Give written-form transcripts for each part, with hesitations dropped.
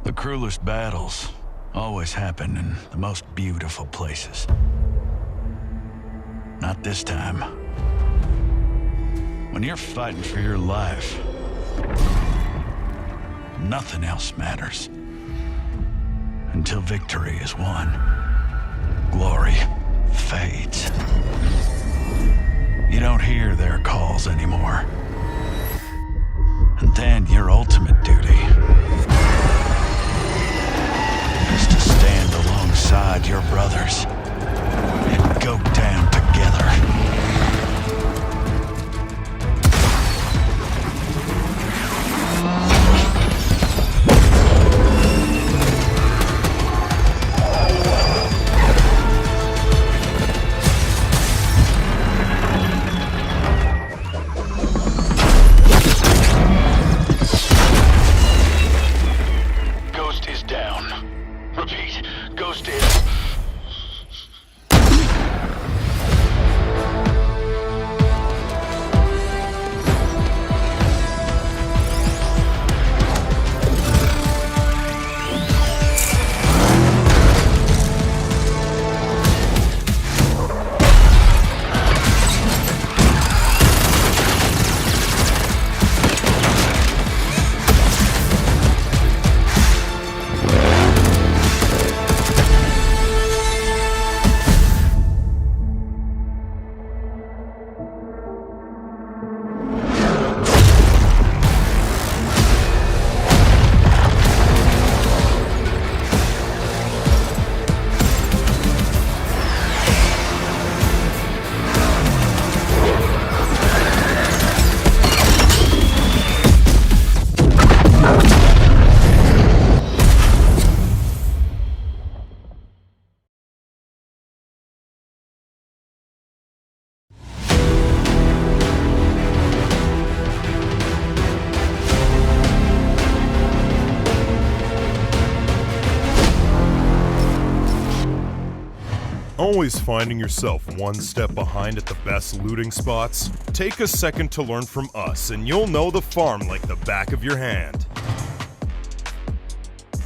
The cruelest battles always happen in the most beautiful places. Not this time. When you're fighting for your life, nothing else matters. Until victory is won, glory fades. You don't hear their calls anymore. And then your ultimate duty is to stand alongside your brothers and go down together. Always finding yourself one step behind at the best looting spots? Take a second to learn from us and you'll know the farm like the back of your hand.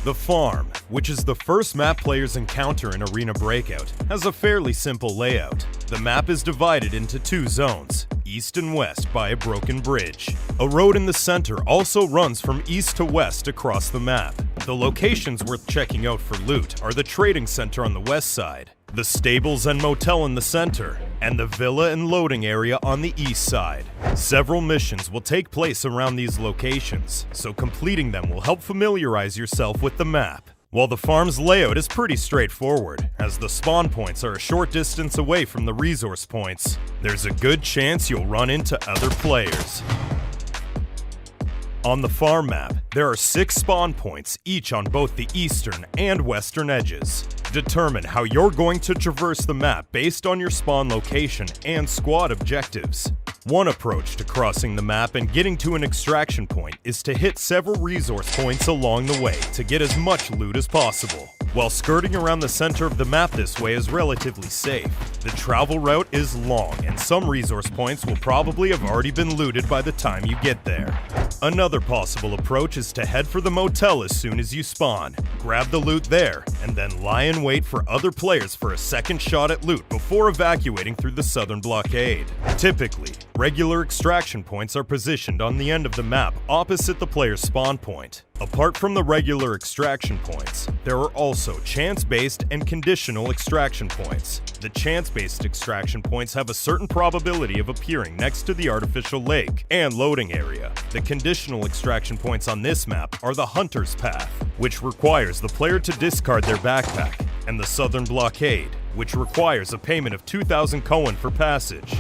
The farm, which is the first map players encounter in Arena Breakout, has a fairly simple layout. The map is divided into two zones, east and west by a broken bridge. A road in the center also runs from east to west across the map. The locations worth checking out for loot are the trading center on the west side, the stables and motel in the center, and the villa and loading area on the east side. Several missions will take place around these locations, so completing them will help familiarize yourself with the map. While the farm's layout is pretty straightforward, as the spawn points are a short distance away from the resource points, there's a good chance you'll run into other players. On the farm map, there are 6 spawn points, each on both the eastern and western edges. Determine how you're going to traverse the map based on your spawn location and squad objectives. One approach to crossing the map and getting to an extraction point is to hit several resource points along the way to get as much loot as possible. While skirting around the center of the map this way is relatively safe, the travel route is long and some resource points will probably have already been looted by the time you get there. Another possible approach is to head for the motel as soon as you spawn, grab the loot there, and then lie in wait for other players for a second shot at loot before evacuating through the southern blockade. Typically, regular extraction points are positioned on the end of the map opposite the player's spawn point. Apart from the regular extraction points, there are also chance-based and conditional extraction points. The chance-based extraction points have a certain probability of appearing next to the artificial lake and loading area. The conditional extraction points on this map are the Hunter's Path, which requires the player to discard their backpack, and the Southern Blockade, which requires a payment of 2,000 Coin for passage.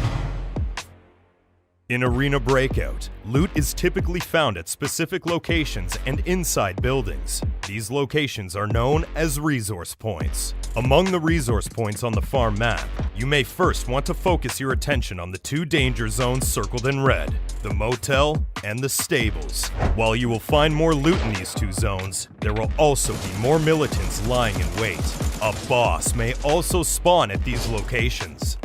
In Arena Breakout, loot is typically found at specific locations and inside buildings. These locations are known as resource points. Among the resource points on the farm map, you may first want to focus your attention on the 2 danger zones circled in red, the motel and the stables. While you will find more loot in these 2 zones, there will also be more militants lying in wait. A boss may also spawn at these locations.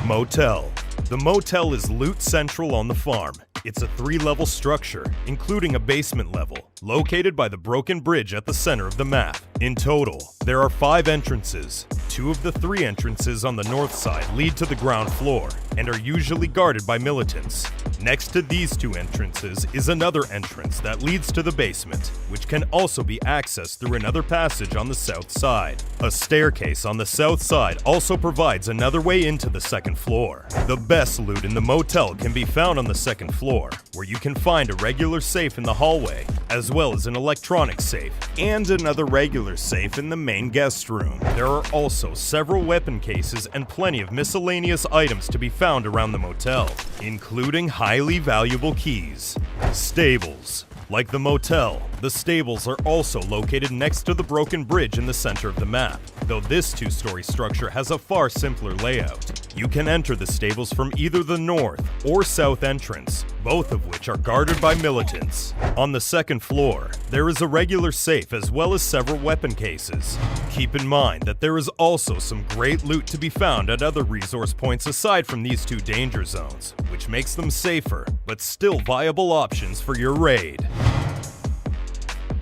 Motel. The motel is loot central on the farm. It's a 3-level structure, including a basement level, located by the broken bridge at the center of the map. In total, there are 5 entrances. 2 of the 3 entrances on the north side lead to the ground floor and are usually guarded by militants. Next to these 2 entrances is another entrance that leads to the basement, which can also be accessed through another passage on the south side. A staircase on the south side also provides another way into the second floor. The best loot in the motel can be found on the second floor, where you can find a regular safe in the hallway, as well as an electronic safe, and another regular safe in the main guest room. There are also several weapon cases and plenty of miscellaneous items to be found around the motel, including highly valuable keys. Stables. Like the motel, the stables are also located next to the broken bridge in the center of the map, though this 2-story structure has a far simpler layout. You can enter the stables from either the north or south entrance, both of which are guarded by militants. On the second floor, there is a regular safe as well as several weapon cases. Keep in mind that there is also some great loot to be found at other resource points aside from these 2 danger zones, which makes them safer, but still viable options for your raid.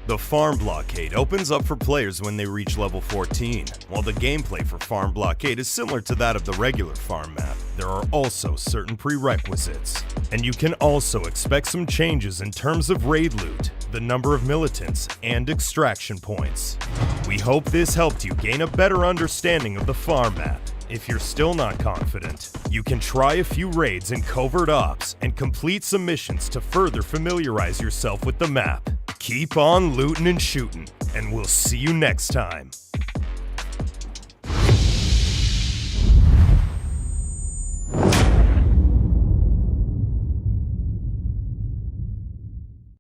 The Farm Blockade opens up for players when they reach level 14. While the gameplay for Farm Blockade is similar to that of the regular farm map, there are also certain prerequisites. And you can also expect some changes in terms of raid loot, the number of militants, and extraction points. We hope this helped you gain a better understanding of the farm map. If you're still not confident, you can try a few raids in covert ops and complete some missions to further familiarize yourself with the map. Keep on looting and shooting, and we'll see you next time.